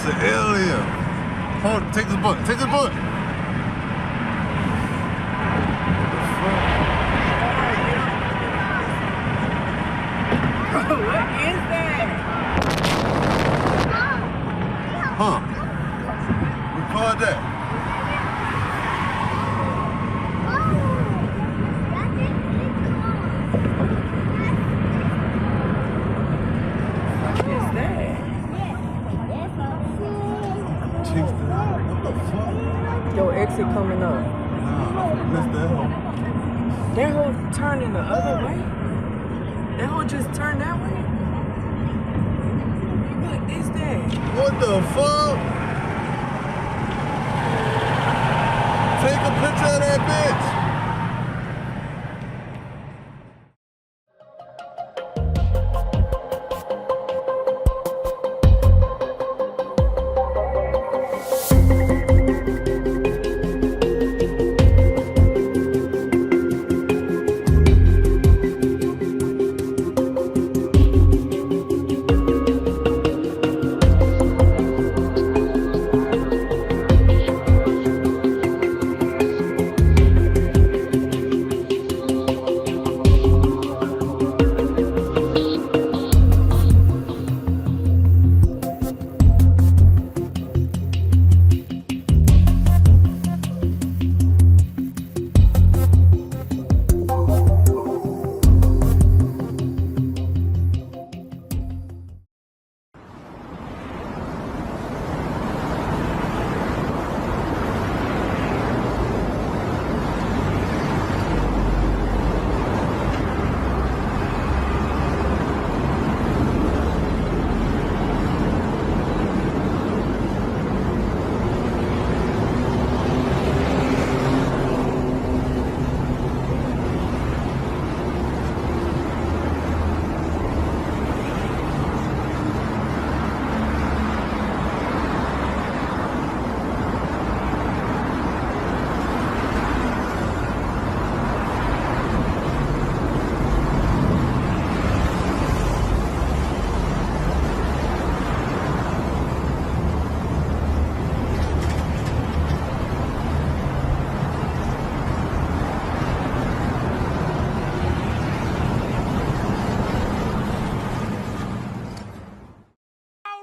It's an alien. Hold on, take this book. Take this book. What is that? Huh? Record that. What is that? What the fuck? Your exit coming up. Nah, I missed that hoe. That hoe turning the other way? That hoe just turned that way? What is that? What the fuck? Take a picture of that bitch.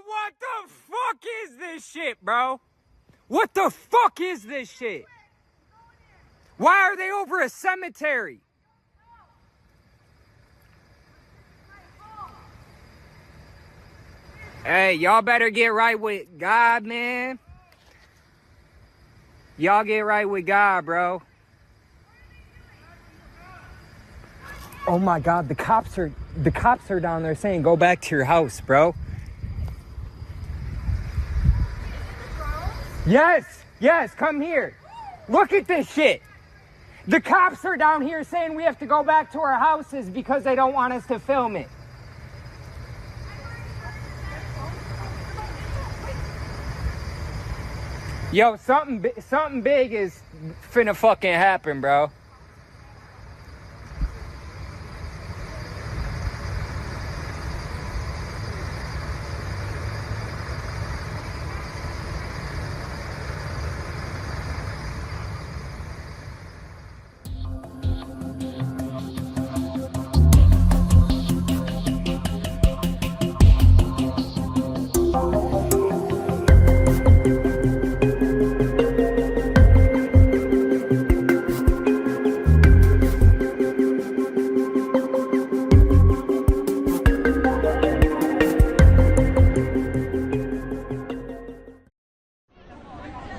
What the fuck is this shit, bro? What the fuck is this shit? Why are they over a cemetery? Hey, y'all better get right with God, man. Y'all get right with God, bro. Oh my God, the cops are down there saying go back to your house, bro. Yes, come here. Look at this shit. The cops are down here saying we have to go back to our houses because they don't want us to film it. Yo, something big is finna fucking happen, bro.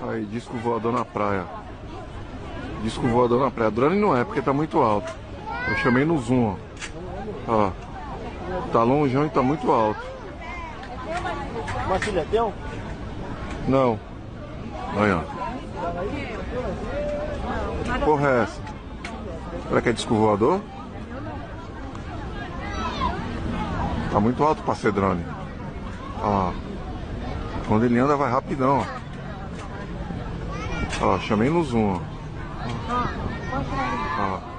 Aí, disco voador na praia. Disco voador na praia. Drone não é, porque tá muito alto. Eu chamei no zoom, ó. Ó. Tá longeão e tá muito alto. Mas filho é teu? Não. Aí, ó. Que porra é essa? Será que é disco voador? Tá muito alto pra ser drone. Ó. Quando ele anda vai rapidão, ó. Ó, chamei no zoom, ó. Ó.